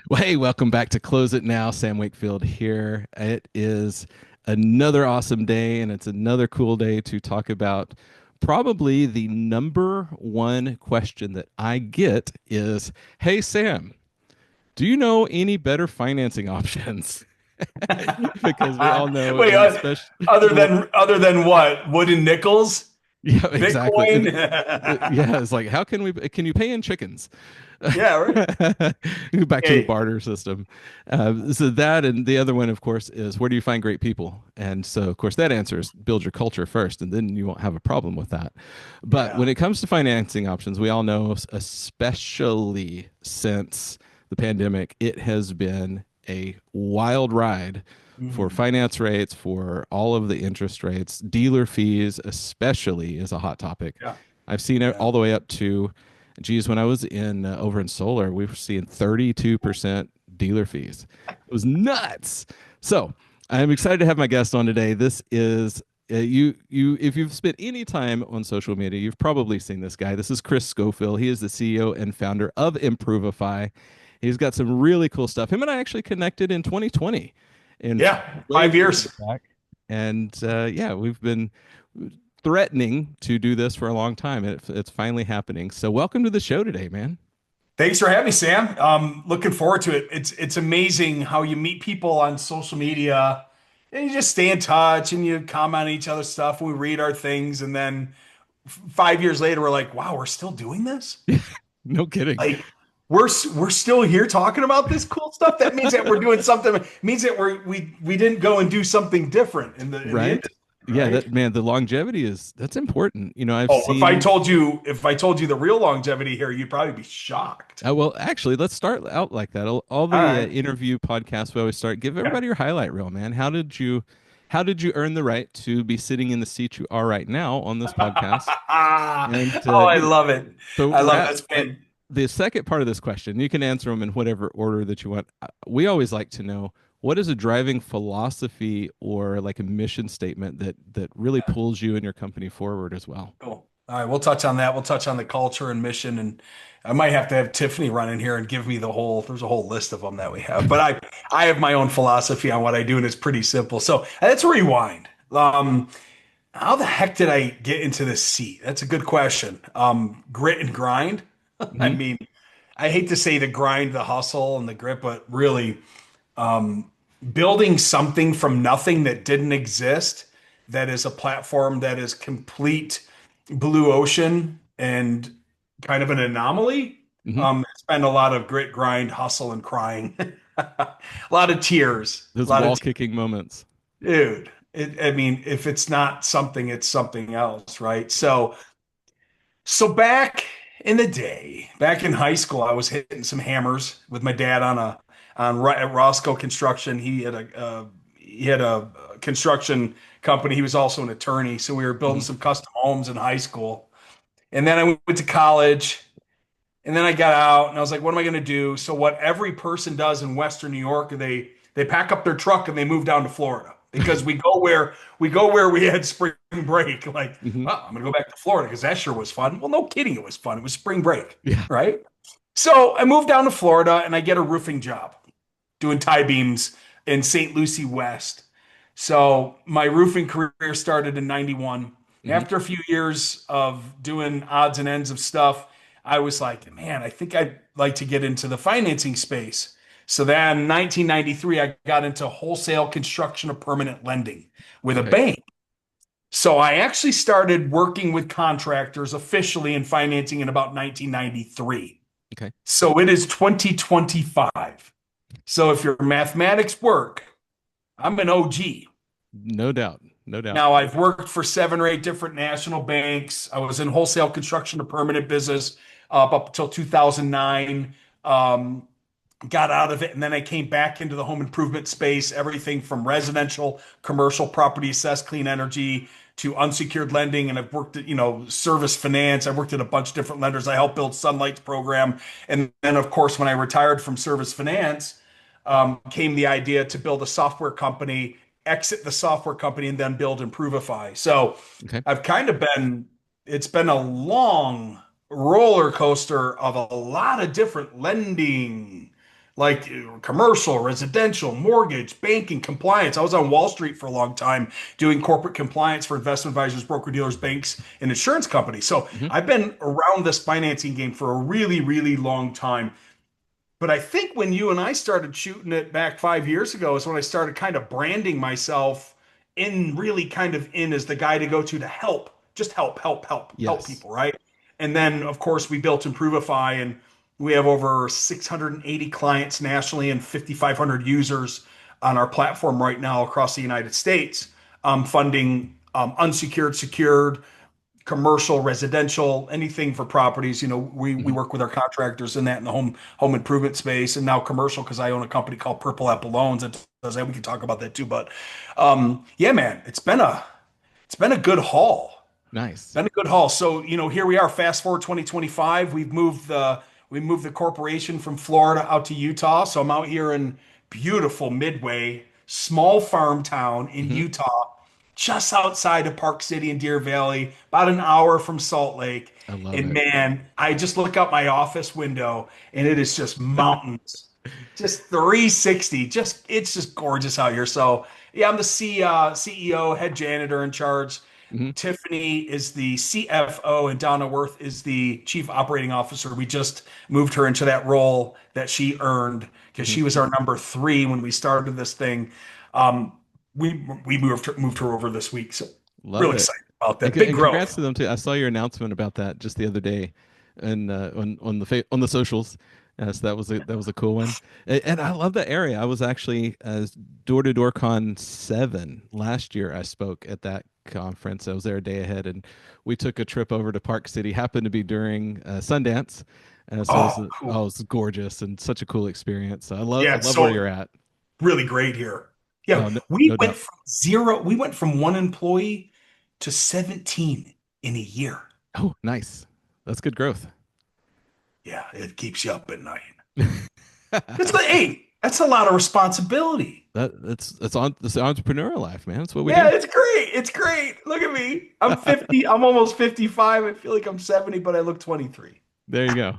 Well, hey, welcome back to Close It Now. Sam Wakefield here. It is another awesome day, and it's another cool day to talk about probably the number one question that I get is, "Hey, Sam, do you know any better financing options?" Because we all know, Wait, and especially, well, other than what? Wooden nickels? yeah, exactly. Bitcoin? Yeah, it's like, how can you pay in chickens? Yeah, right. Back to the Hey, barter system. So that, and the other one, of course, is where do you find great people? And so, of course, that answer is build your culture first, and then you won't have a problem with that. But yeah. when it comes to financing options, we all know, especially since the pandemic, it has been a wild ride for Mhm. finance rates, for all of the interest rates, dealer fees, especially, is a hot topic. Yeah. I've seen it Yeah. all the way up to, geez, when I was in over in solar, we were seeing 32% dealer fees. It was nuts. So I'm excited to have my guest on today. This is if you've spent any time on social media, you've probably seen this guy. This is Chris Schofield. He is the CEO and founder of Improvify. He's got some really cool stuff. Him and I actually connected in 2020 and Yeah. way, 5 years. way back. And yeah, we've been threatening to do this for a long time. It's finally happening. So welcome to the show today, man. Thanks for having me, Sam. Looking forward to it. It's amazing how you meet people on social media and you just stay in touch and you comment on each other's stuff. We read our things, and then 5 years later, we're like, wow, we're still doing this? No kidding. Like we're still here talking about this cool stuff. That means that we're doing something. Means that we didn't go and do something different in the Right? industry, Yeah, right? that man, the longevity is that's important. I've Oh, seen if I told you the real longevity here, you'd probably be shocked. well, actually, let's start out like that. All All the right. interview podcasts we always start. Give Yeah. everybody your highlight reel, man. How did you earn the right to be sitting in the seat you are right now on this podcast? And Oh, I love it. so I love it. That's been the second part of this question, you can answer them in whatever order that you want. We always like to know what is a driving philosophy or like a mission statement that really pulls you and your company forward as well. cool. All right, we'll touch on that. We'll touch on the culture and mission, and I might have to have Tiffany run in here and give me the whole. There's a whole list of them that we have, but I have my own philosophy on what I do, and it's pretty simple. So let's rewind. How the heck did I get into this seat? That's a good question. Grit and grind. I Hmm. mean, I hate to say the grind, the hustle, and the grit, but really, um, building something from nothing that didn't exist, that is a platform that is complete blue ocean and kind of an anomaly. Hmm. It's been a lot of grit, grind, hustle, and crying. A lot of tears. A Those lot of wall tears. kicking moments. Dude. I mean, if it's not something, it's something else, right? So back in the day, back in high school, I was hitting some hammers with my dad at Roscoe Construction. He had a construction company. He was also an attorney, so we were building Hmm. some custom homes in high school. And then I went to college, and then I got out, and I was like, "What am I going to do?" So what every person does in Western New York, they pack up their truck and they move down to Florida because we go where we had spring break. Like, Hmm. well, I'm gonna go back to Florida because that sure was fun. Well, no kidding, it was fun. It was spring break, Yeah. right? So I moved down to Florida and I get a roofing job doing tie beams in St. Lucie West. So my roofing career started in 91. Hmm. After a few years of doing odds and ends of stuff, I was like, man, I think I'd like to get into the financing space. So then in 1993, I got into wholesale construction of permanent lending with a Okay. bank. So I actually started working with contractors officially in financing in about 1993. Okay. So it is 2025. So if your mathematics work, I'm an OG. No doubt. No doubt. Now I've worked for 7 or 8 different national banks. I was in wholesale construction to permanent business up until 2009. Um, got out of it, and then I came back into the home improvement space, everything from residential, commercial property assessed clean energy to unsecured lending. And I've worked at, service finance. I worked at a bunch of different lenders. I helped build Sunlight's program. And then, of course, when I retired from service finance, came the idea to build a software company, exit the software company, and then build Improvify. So Okay. I've kind of it's been a long roller coaster of a lot of different lending, like commercial, residential, mortgage, banking, compliance. I was on Wall Street for a long time doing corporate compliance for investment advisors, broker dealers, banks, and insurance companies. So Hmm. I've been around this financing game for a really, really long time. But I think when you and I started shooting it back 5 years ago is when I started kind of branding myself in really kind of in as the guy to go to help, just help Yes. people, right? And then of course we built Improvify and we have over 680 clients nationally and 5,500 users on our platform right now across the United States, funding unsecured, secured, commercial, residential, anything for properties. We Hmm. work with our contractors in that in the home improvement space, and now commercial because I own a company called Purple Apple Loans that does that. We can talk about that too. But yeah, man, it's been a good haul. Nice. Been a good haul. So, here we are, fast forward 2025. We moved the corporation from Florida out to Utah. So I'm out here in beautiful Midway, small farm town in Hmm. Utah, just outside of Park City and Deer Valley, about an hour from Salt Lake. I love And it. man, I just look out my office window and it is just mountains, just 360. It's just gorgeous out here. So yeah, I'm the CEO, head janitor in charge. Hmm. Tiffany is the CFO and Donna Worth is the Chief Operating Officer. We just moved her into that role that she earned because Hmm. she was our number three when we started this thing. Um, we moved her over this week, so Love really it. excited about And, that. Big and growth. congrats to them too. I saw your announcement about that just the other day, and on the socials. So that was a cool one, and I love that area. I was actually door to door con 7 last year. I spoke at that conference. I was there a day ahead, and we took a trip over to Park City. Happened to be during Sundance, so Oh, it cool. was gorgeous and such a cool experience. So I Yeah, love where so you're at. really great here. Yeah, Oh, no, we no went doubt. from zero, we went from one employee to 17 in a year. Oh, nice. That's good growth. Yeah, it keeps you up at night. That's a lot of responsibility. That's the entrepreneur life, man. That's what we Yeah, do. it's great. It's great. Look at me. I'm 50. I'm almost 55. I feel like I'm 70, but I look 23. There you go.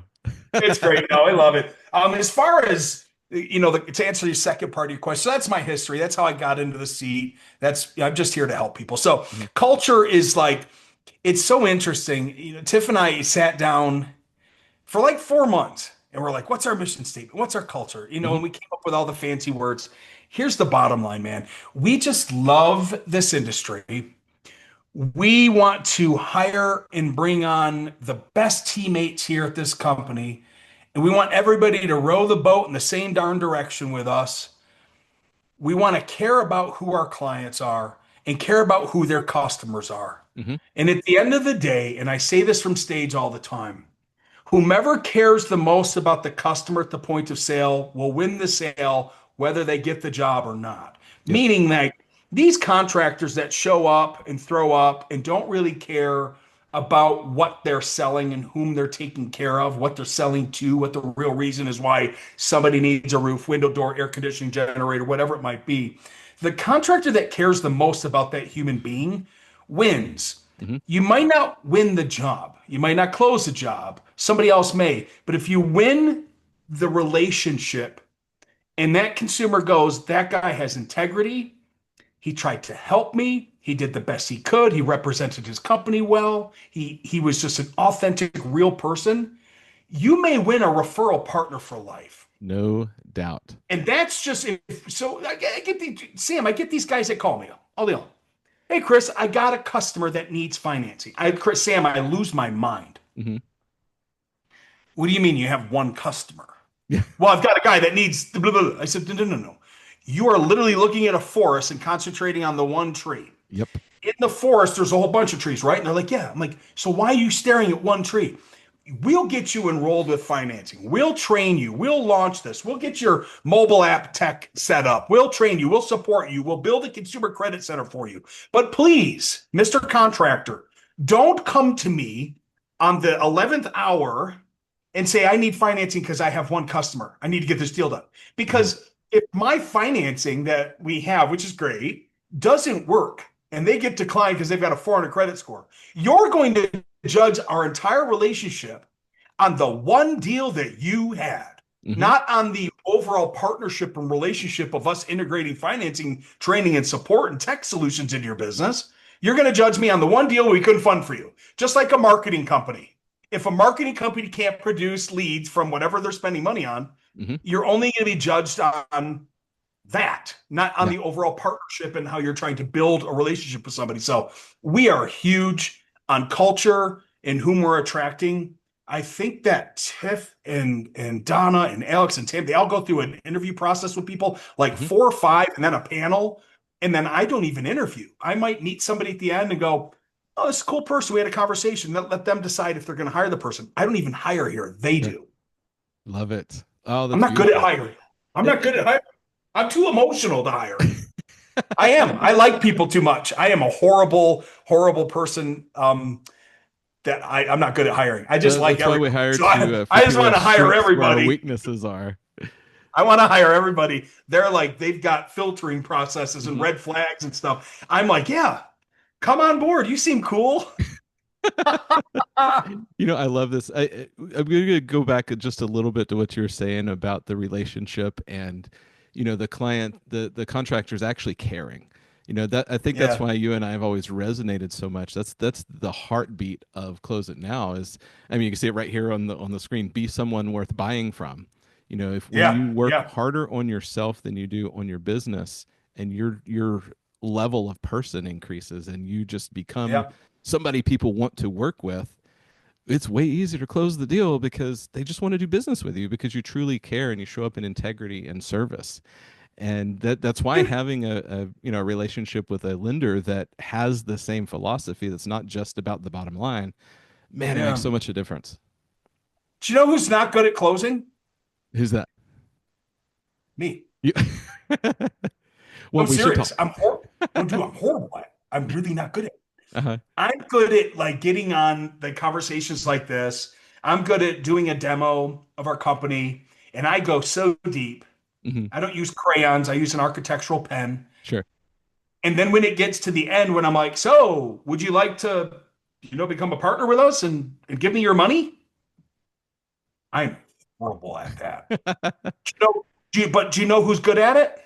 It's great. No, I love it. As far as to answer your second part of your question, so that's my history. That's how I got into the seat. I'm just here to help people. So Mhm. culture is like it's so interesting. Tiff and I sat down for like 4 months and we're like, what's our mission statement? What's our culture? Mhm. And we came up with all the fancy words. Here's the bottom line, man. We just love this industry. We want to hire and bring on the best teammates here at this company. And we want everybody to row the boat in the same darn direction with us. We want to care about who our clients are and care about who their customers are. Mhm. And at the end of the day, and I say this from stage all the time, whomever cares the most about the customer at the point of sale will win the sale, whether they get the job or not. Yep. Meaning that these contractors that show up and throw up and don't really care about what they're selling and whom they're taking care of, what they're selling to, what the real reason is why somebody needs a roof, window, door, air conditioning generator, whatever it might be. The contractor that cares the most about that human being wins. Mhm. You might not win the job. You might not close the job. Somebody else may. But if you win the relationship and that consumer goes, that guy has integrity. He tried to help me. He did the best he could. He represented his company well. He was just an authentic, real person. You may win a referral partner for life. No doubt. And that's just so I get Sam, I get these guys that call me all day long. Hey Chris, I got a customer that needs financing. Sam, I lose my mind. Mhm. What do you mean you have one customer? Yeah. Well, I've got a guy that needs blah, blah, blah. I said, no, no, no, no. You are literally looking at a forest and concentrating on the one tree. Yep. In the forest, there's a whole bunch of trees, right? And they're like, yeah. I'm like, so why are you staring at one tree? We'll get you enrolled with financing. We'll train you. We'll launch this. We'll get your mobile app tech set up. We'll train you. We'll support you. We'll build a consumer credit center for you. But please, Mr. Contractor, don't come to me on the 11th hour and say, I need financing because I have one customer. I need to get this deal done. Mhm. Because if my financing that we have, which is great, doesn't work and they get declined because they've got a 400 credit score, you're going to judge our entire relationship on the one deal that you had, Mhm. not on the overall partnership and relationship of us integrating financing, training, and support and tech solutions into your business, you're going to judge me on the one deal we couldn't fund for you. Just like a marketing company. If a marketing company can't produce leads from whatever they're spending money on, Hmm. you're only going to be judged on that, not on Yeah. the overall partnership and how you're trying to build a relationship with somebody. So we are huge on culture and whom we're attracting. I think that Tiff and Donna and Alex and Tim, they all go through an interview process with people, like Hmm. 4 or 5, and then a panel. And then I don't even interview. I might meet somebody at the end and go, "Oh, this is a cool person. We had a conversation." Let them decide if they're going to hire the person. I don't even hire here. They Sure. do. Love it. Oh, I'm that's not good at beautiful. hiring. I'm It- not good at hiring. I'm too emotional to hire. I am. I like people too much. I am a horrible, horrible person. That I'm not good at hiring. I just like that's why we everybody. hire So to I just figure want out to hire strengths where our everybody. weaknesses are. I want to hire everybody. They're like, they've got filtering processes and Mhm. red flags and stuff. I'm like, yeah, come on board. You seem cool. I love this. I'm going to go back just a little bit to what you were saying about the relationship and, the client, the contractors actually caring. That I think that's Yeah. why you and I have always resonated so much. That's the heartbeat of Close It Now. Is I mean, you can see it right here on the screen. Be someone worth buying from. If when Yeah. you work Yeah. harder on yourself than you do on your business, and your level of person increases, and you just become Yeah. somebody people want to work with, it's way easier to close the deal because they just want to do business with you because you truly care and you show up in integrity and service. And that's why having a relationship with a lender that has the same philosophy, that's not just about the bottom line, man, it makes Yeah. so much a difference. Do you know who's not good at closing? Who's that? Me. You, well, I'm we should serious. talk. I'm horrible. No, dude, I'm horrible at it. I'm really not good at it. Uh-huh. I'm good at like getting on the conversations like this. I'm good at doing a demo of our company, and I go so deep. Hmm. I don't use crayons. I use an architectural pen. Sure. And then when it gets to the end, when I'm like, "So, would you like to, become a partner with us and give me your money?" I'm horrible at that. You know, but do you know who's good at it?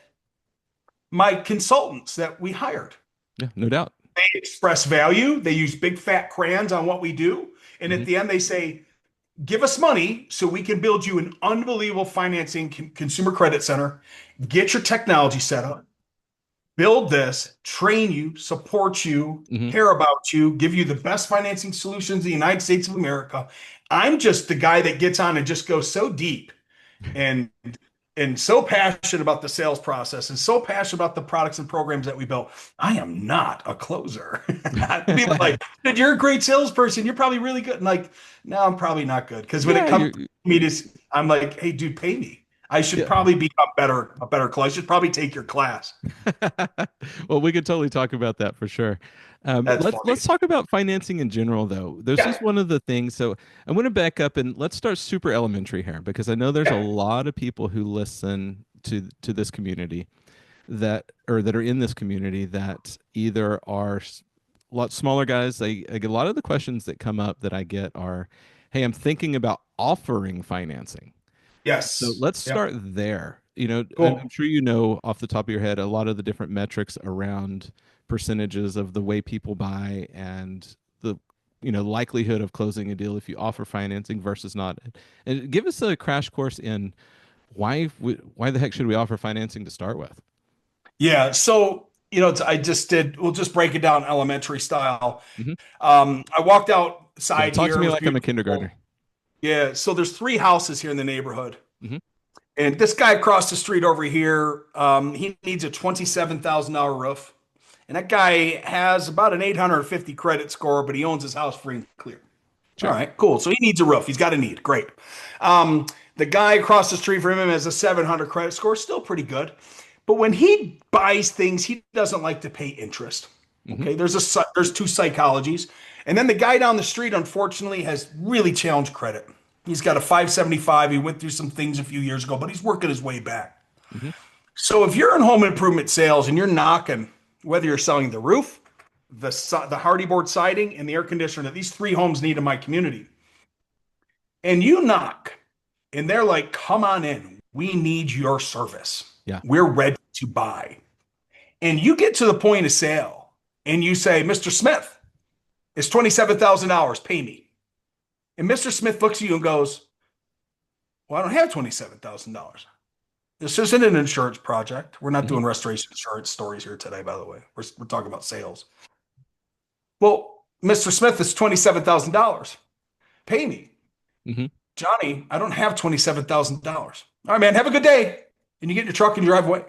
My consultants that we hired. Yeah, no doubt. They express value. They use big fat crayons on what we do. And Hmm. at the end, they say, "Give us money so we can build you an unbelievable financing consumer credit center, get your technology set up, build this, train you, support you, Hmm. care about you, give you the best financing solutions in the United States of America." I'm just the guy that gets on and just goes so deep and so passionate about the sales process and so passionate about the products and programs that we built. I am not a closer. People are like, "Dude, you're a great salesperson. You're probably really good." And like, no, I'm probably not good. Because when it Yeah, comes you're. to me, I'm like, "Hey, dude, pay me. I should Yeah. probably become a better close. I should probably take your class." Well, we could totally talk about that for sure. That's Let's funny. talk about financing in general, though. This Yeah, is one of the things. So I want to back up and let's start super elementary here because I know there's a yeah, lot of people who listen to this community that are in this community that either are a lot smaller guys. I get a lot of the questions that come up that I get are, "Hey, I'm thinking about offering financing." So yes, let's yeah, start there. I'm cool. sure you know off the top of your head a lot of the different metrics around percentages of the way people buy and the likelihood of closing a deal if you offer financing versus not. And give us a crash course in why the heck should we offer financing to start with? Yeah, so I just did. We'll just break it down elementary style. Hmm. I walked Yeah, outside talk to here. It me was like I'm a beautiful. kindergartner. Yeah, so there's 3 houses here in the neighborhood. Hmm. And this guy across the street over here, he needs a $27,000 roof. And that guy has about an 850 credit score, but he owns his house free and clear. All Sure. right, cool. So he needs a roof. He's got a need. Great. The guy across the street from him has a 700 credit score, still pretty good. But when he buys things, he doesn't like to pay interest. Hmm. Okay, there's 2 psychologies. And then the guy down the street, unfortunately, has really challenged credit. He's got a 575. He went through some things a few years ago, but he's working his way back. Hmm. So if you're in home improvement sales and you're knocking, whether you're selling the roof, the hardy board siding, and the air conditioner that these 3 homes need in my community, and you knock, and they're like, "Come on in. We need your service. Yeah. We're ready to buy. And you get to the point of sale and you say, Mr. Smith, it's $27,000. Pay me. And Mr. Smith looks at you and goes, well, I don't have $27,000. This isn't an insurance project. We're not Mm-hmm. doing restoration insurance stories here today, by the way. We're talking about sales. Well, Mr. Smith, it's $27,000. Pay me. Mm-hmm. Johnny, I don't have $27,000. All right, man, have a good day. And you get in your truck and you drive away.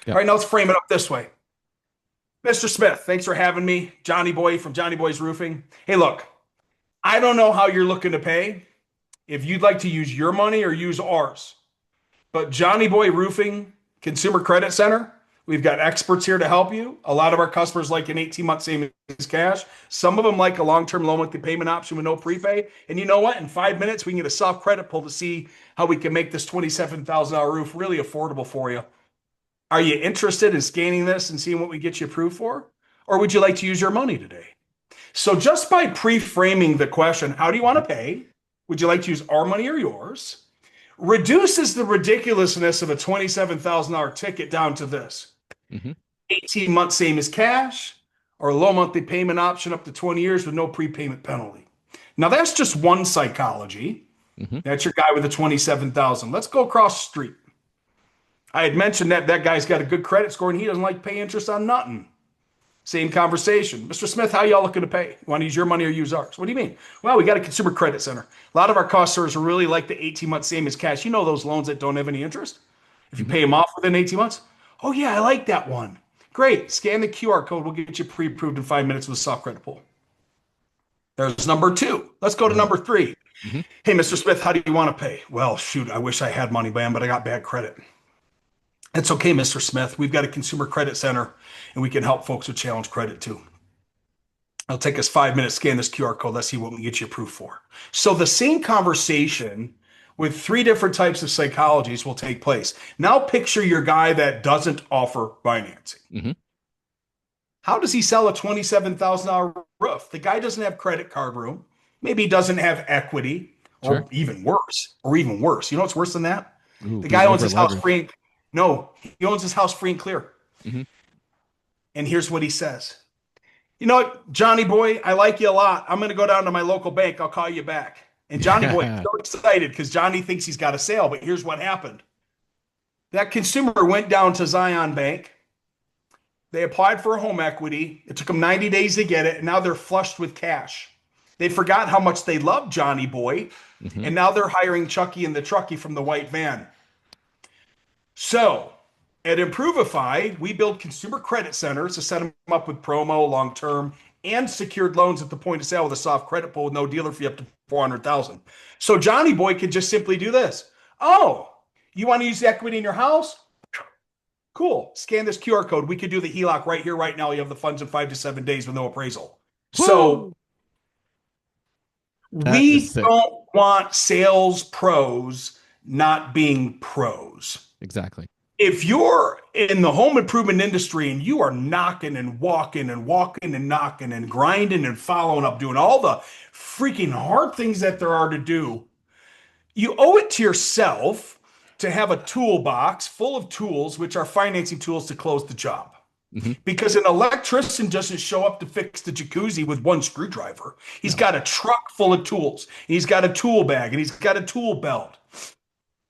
Yep. All right, now let's frame it up this way. Mr. Smith, thanks for having me. Johnny Boy from Johnny Boy's Roofing. Hey, look, I don't know how you're looking to pay, if you'd like to use your money or use ours. But Johnny Boy Roofing Consumer Credit Center, we've got experts here to help you. A lot of our customers like an 18-month savings cash. Some of them like a long-term loan monthly payment option with no prepay. And you know what? In 5 minutes, we can get a soft credit pull to see how we can make this $27,000 roof really affordable for you. Are you interested in scanning this and seeing what we get you approved for? Or would you like to use your money today? So just by pre-framing the question, how do you want to pay? Would you like to use our money or yours? Reduces the ridiculousness of a $27,000 ticket down to this. Mm-hmm. 18 months same as cash, or a low monthly payment option up to 20 years with no prepayment penalty. Now that's just one psychology. Mm-hmm. That's your guy with the 27,000. Let's go across the street. I had mentioned that that guy's got a good credit score and he doesn't like pay interest on nothing. Same conversation. Mr. Smith, how y'all looking to pay? You want to use your money or use ours? What do you mean? Well, we got a consumer credit center. A lot of our customers really like the 18-month same as cash. You know those loans that don't have any interest? If you pay them off within 18 months? Oh, yeah, I like that one. Great. Scan the QR code. We'll get you pre-approved in 5 minutes with a soft credit pull. There's number 2. Let's go to number 3. Mm-hmm. Hey, Mr. Smith, how do you want to pay? Well, shoot, I wish I had money, man, but I got bad credit. It's okay, Mr. Smith. We've got a consumer credit center, and we can help folks with challenge credit too. It'll take us 5 minutes, scan this QR code. Let's see what we get you approved for. So the same conversation with 3 different types of psychologies will take place. Now picture your guy that doesn't offer financing. Mm-hmm. How does he sell a $27,000 roof? The guy doesn't have credit card room. Maybe he doesn't have equity, or Sure. even worse. You know what's worse than that? Ooh, the guy owns his house free. No, he owns his house free and clear. Mm-hmm. And here's what he says. You know what, Johnny Boy, I like you a lot. I'm going to go down to my local bank. I'll call you back. And Johnny Boy is so excited because Johnny thinks he's got a sale. But here's what happened. That consumer went down to Zion Bank. They applied for a home equity. It took them 90 days to get it. And now they're flushed with cash. They forgot how much they loved Johnny Boy. Mm-hmm. And now they're hiring Chucky and the Trucky from the white van. So at Improvify, we build consumer credit centers to set them up with promo, long-term, and secured loans at the point of sale with a soft credit pull with no dealer fee up to $400,000. So Johnny Boy could just simply do this. Oh, you want to use the equity in your house? Cool. Scan this QR code. We could do the HELOC right here, right now. You have the funds in 5 to 7 days with no appraisal. Whoa. So we don't want sales pros not being pros. Exactly. If you're in the home improvement industry and you are knocking and walking and walking and knocking and grinding and following up, doing all the freaking hard things that there are to do, you owe it to yourself to have a toolbox full of tools, which are financing tools to close the job. Mm-hmm. Because an electrician doesn't show up to fix the jacuzzi with one screwdriver. He's got a truck full of tools. He's got a tool bag and he's got a tool belt.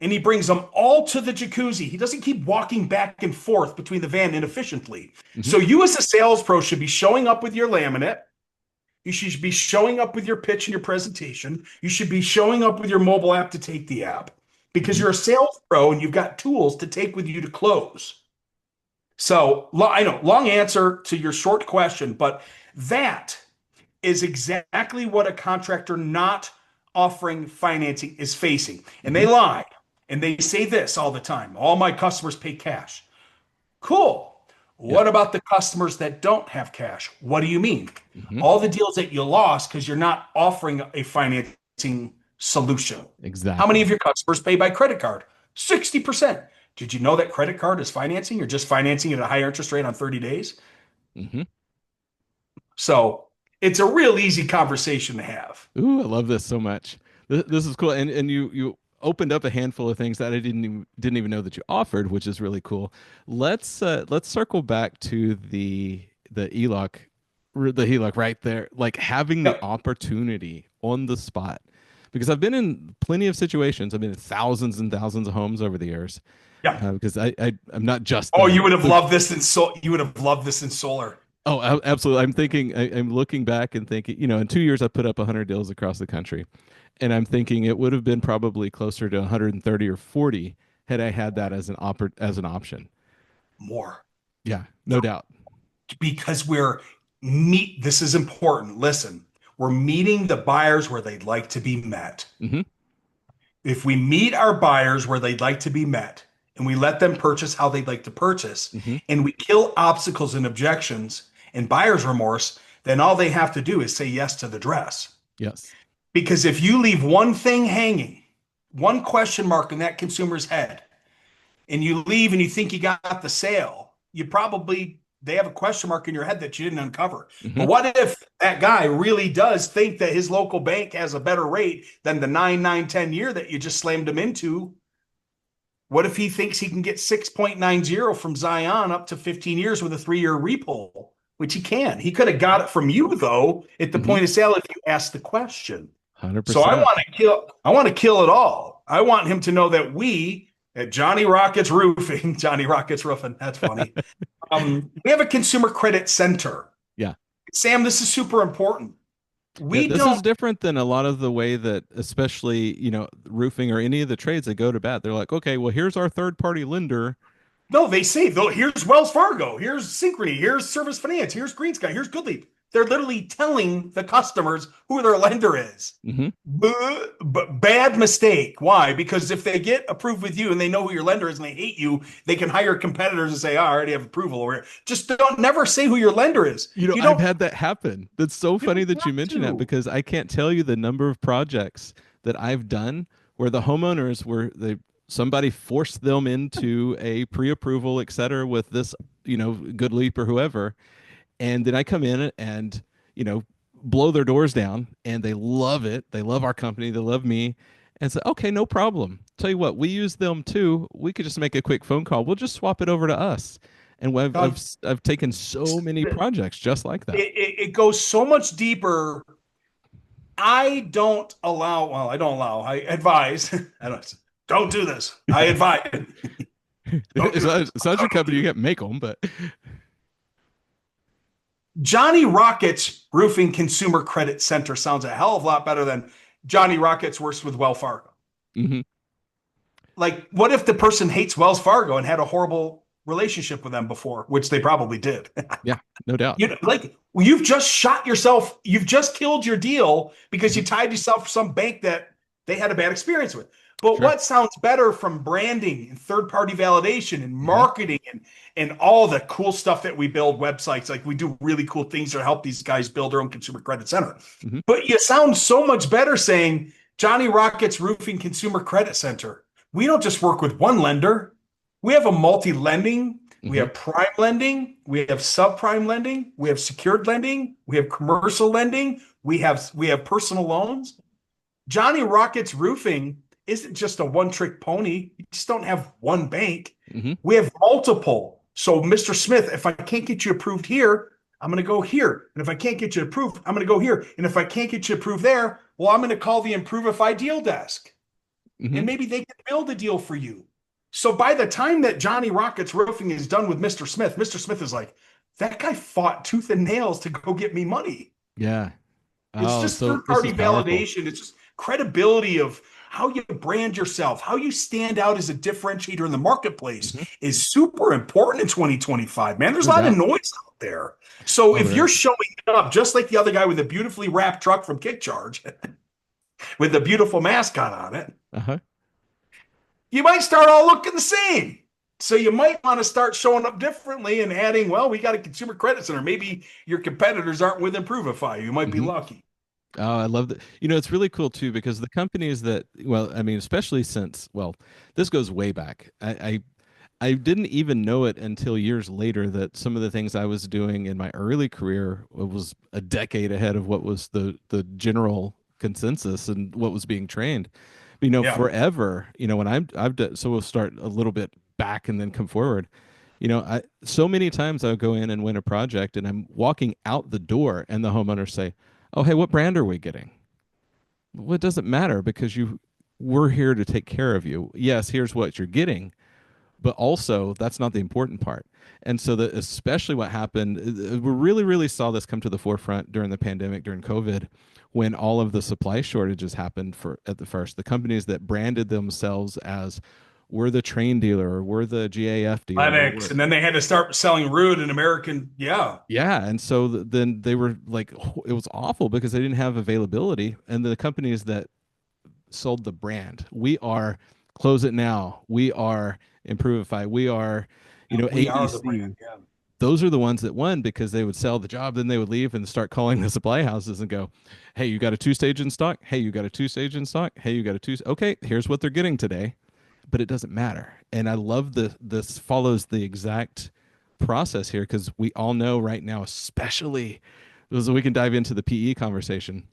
And he brings them all to the jacuzzi. He doesn't keep walking back and forth between the van inefficiently. Mm-hmm. So you as a sales pro should be showing up with your laminate. You should be showing up with your pitch and your presentation. You should be showing up with your mobile app to take the app. Because you're a sales pro and you've got tools to take with you to close. So I know, long answer to your short question, but that is exactly what a contractor not offering financing is facing. And they lie. And they say this all the time. All my customers pay cash. Cool. What about the customers that don't have cash? What do you mean? Mm-hmm. All the deals that you lost because you're not offering a financing solution. Exactly. How many of your customers pay by credit card? 60%. Did you know that credit card is financing? You're just financing at a higher interest rate on 30 days. Mm-hmm. So it's a real easy conversation to have. Ooh, I love this so much. This is cool. And you opened up a handful of things that I didn't even know that you offered, which is really cool. Let's circle back to the HELOC right there, like having the Yep. opportunity on the spot. Because I've been in plenty of situations. I've been in thousands and thousands of homes over the years. Yep. Because I'm not just Oh, you would have the loved this in you would have loved this in solar. Oh, absolutely. I'm looking back and thinking, in 2 years, I put up 100 deals across the country. And I'm thinking it would have been probably closer to 130 or 40 had I had that as an option. More. Yeah, no doubt. Because this is important. Listen, we're meeting the buyers where they'd like to be met. Hmm. If we meet our buyers where they'd like to be met and we let them purchase how they'd like to purchase Hmm. and we kill obstacles and objections and buyer's remorse, then all they have to do is say yes to the dress. Yes. Because if you leave one thing hanging, one question mark in that consumer's head, and you leave and you think you got the sale, they have a question mark in your head that you didn't uncover. Hmm. But what if that guy really does think that his local bank has a better rate than the 9, 9, 10 year that you just slammed him into? What if he thinks he can get 6.90 from Zion up to 15 years with a 3-year repo, which he can? He could have got it from you though at the Hmm. point of sale if you asked the question. So 100%. I want to kill it all. I want him to know that we at Johnny Rockets Roofing, Johnny Rockets Roofing, that's funny. We have a consumer credit center. Yeah. Sam, this is super important. Yeah, We this is don't different than a lot of the way that, especially, roofing or any of the trades that go to bat. They're like, okay, well, here's our third party lender. No, they say, though, here's Wells Fargo, here's Synchrony, here's Service Finance, here's Green Sky, here's Goodleap. They're literally telling the customers who their lender is. Hmm. But bad mistake. Why? Because if they get approved with you and they know who your lender is and they hate you, they can hire competitors and say, oh, I already have approval over here. Just don't never say who your lender is. You I've don't, had that happen. That's so you funny don't that you have mention that to. because I can't tell you the number of projects that I've done where the homeowners were somebody forced them into a pre-approval, et cetera, with this, Good Leap or whoever, and then I come in and blow their doors down, and they love it. They love our company. They love me, and say, okay, no problem. Tell you what, we use them too. We could just make a quick phone call. We'll just swap it over to us. And I've taken so many projects just like that. It goes so much deeper. I don't allow, I advise. Don't do this. I advise. Don't do this. It's not your company. You can't make them, but Johnny Rockets Roofing Consumer Credit Center sounds a hell of a lot better than Johnny Rockets works with Wells Fargo. hmm. Like, what if the person hates Wells Fargo and had a horrible relationship with them before, which they probably did? Yeah, no doubt. You've just shot yourself. You've just killed your deal because you tied yourself to some bank that they had a bad experience with. But Sure. what sounds better from branding and third-party validation and Hmm. marketing and all the cool stuff that we build websites, like we do really cool things to help these guys build their own consumer credit center. Hmm. But you sound so much better saying Johnny Rockets Roofing Consumer Credit Center. We don't just work with one lender. We have a multi-lending. We Hmm. have prime lending. We have subprime lending. We have secured lending. We have commercial lending. We have personal loans. Johnny Rockets Roofing isn't just a one-trick pony. You just don't have one bank. Hmm. We have multiple. So, Mr. Smith, if I can't get you approved here, I'm going to go here. And if I can't get you approved, I'm going to go here. And if I can't get you approved there, well, I'm going to call the Improvify deal desk. Hmm. And maybe they can build a deal for you. So by the time that Johnny Rockets Roofing is done with Mr. Smith is like, that guy fought tooth and nails to go get me money. Yeah. It's Oh, just so this third-party is powerful. validation. It's just credibility of how you brand yourself, how you stand out as a differentiator in the marketplace Hmm. is super important in 2025, man. There's a No lot of doubt. noise out there. So Oh, if there you're is. showing up just like the other guy with a beautifully wrapped truck from Kick Charge with a beautiful mascot on it, Uh-huh. you might start all looking the same. So you might want to start showing up differently and adding, well, we got a consumer credit center. Maybe your competitors aren't with Improvify. You might be Hmm. lucky. Oh, I love that. It's really cool too because the companies that, well, I mean, especially since, well, this goes way back. I didn't even know it until years later that some of the things I was doing in my early career was a decade ahead of what was the general consensus and what was being trained. Yeah. Forever, when I've done, so we'll start a little bit back and then come forward. So many times I'll go in and win a project and I'm walking out the door and the homeowners say, "Oh, hey, what brand are we getting?" Well, it doesn't matter because we're here to take care of you. Yes, here's what you're getting, but also that's not the important part. And so that especially what happened, we really saw this come to the forefront during the pandemic, during COVID, when all of the supply shortages happened for at the first. The companies that branded themselves as we're the train dealer or we're the GAF dealer or Lennox, and then they had to start selling Rude and American. Yeah. yeah, and so then they were like, it was awful because they didn't have availability, and the companies that sold the brand, we are Close It Now, we are Improvify, we are, We are the brand. ABC. Yeah. Those are the ones that won because they would sell the job, then they would leave and start calling the supply houses and go, "Hey, you got a two-stage in stock? Hey, you got a two-stage in stock? Hey, you got a two? Okay, here's what they're getting today." But it doesn't matter. And I love this follows the exact process here because we all know right now, especially as we can dive into the PE conversation,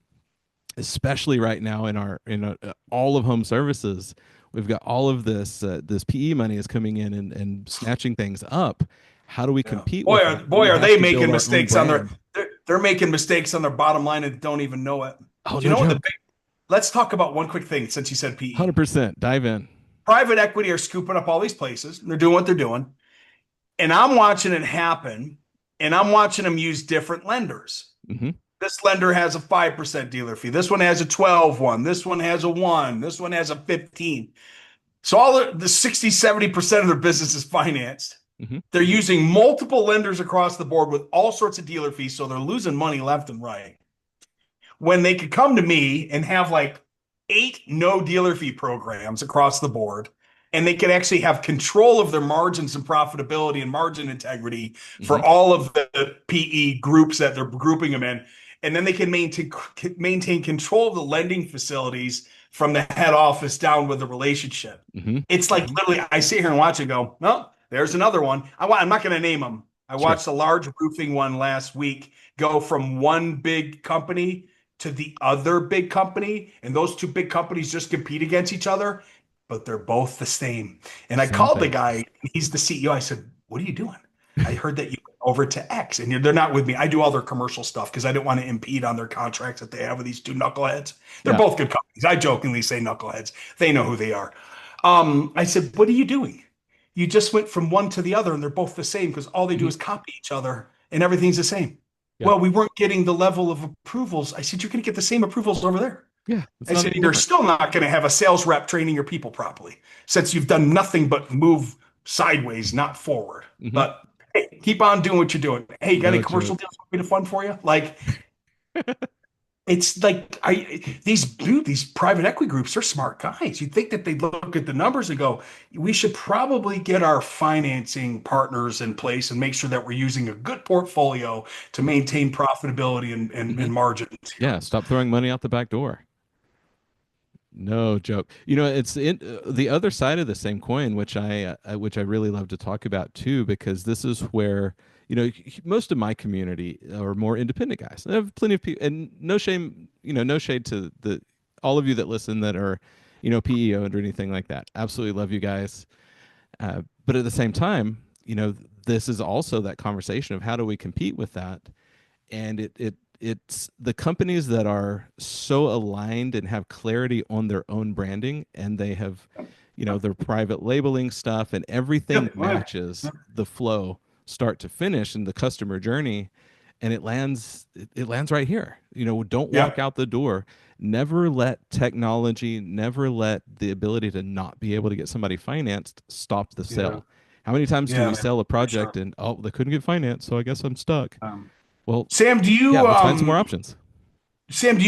especially right now in all of home services, we've got all of this PE money is coming in and snatching things up. How do we Yeah. compete Boy, with are, that? boy, We are have they to build making our own mistakes on their brand. they're making mistakes on their bottom line and don't even know it. Oh, Do you no know what the joke. big let's talk about one quick thing since you said PE. 100% dive in. Private equity are scooping up all these places. And they're doing what they're doing. And I'm watching it happen, and I'm watching them use different lenders. Hmm. This lender has a 5% dealer fee. This one has a 12 one. This one has a 1. This one has a 15. So all the 60, 70% of their business is financed. Hmm. They're using multiple lenders across the board with all sorts of dealer fees. So they're losing money left and right. When they could come to me and have like 8 no dealer fee programs across the board, and they could actually have control of their margins and profitability and margin integrity for Hmm. all of the PE groups that they're grouping them in. And then they can maintain control of the lending facilities from the head office down with the relationship. Hmm. It's like literally, I sit here and watch it go, well, there's another one. I'm not going to name them. I Sure. watched a large roofing one last week go from one big company to the other big company, and those two big companies just compete against each other, but they're both the same. And I Same called the thing. guy, he's the CEO. I said, "What are you doing? I heard that you went over to X, and they're not with me. I do all their commercial stuff because I didn't want to impede on their contracts that they have with these two knuckleheads. They're Yeah. both good companies. I jokingly say knuckleheads. They know who they are. I said, "What are you doing? You just went from one to the other, and they're both the same because all they do Hmm. is copy each other, and everything's the same." Yeah. Well, we weren't getting the level of approvals. I said, "You're going to get the same approvals over there." Yeah. It's I not said, any "You're different. still not going to have a sales rep training your people properly since you've done nothing but move sideways, not forward. Hmm. But hey, keep on doing what you're doing. Hey, you got any No commercial joke. deals for me to fund for you?" Like, it's like these private equity groups are smart guys. You'd think that they'd look at the numbers and go, we should probably get our financing partners in place and make sure that we're using a good portfolio to maintain profitability Hmm. and margins here. Yeah. Stop throwing money out the back door. No joke. It's the other side of the same coin, which I really love to talk about too, because this is where most of my community are more independent guys. I have plenty of people, and no shame, no shade to the all of you that listen that are PE owned or anything like that. Absolutely love you guys, but at the same time, this is also that conversation of how do we compete with that, and it's the companies that are so aligned and have clarity on their own branding, and they have their private labeling stuff, and everything Yep. matches the flow start to finish in the customer journey, and it lands right here. Don't walk Yeah. out the door. Never let technology, never let the ability to not be able to get somebody financed stop the Yeah. sale. How many times do Yeah, we man, sell a for project sure. and oh, they couldn't get financed, so I guess I'm stuck? Um, Well, Sam, do yeah, you let's find some more options.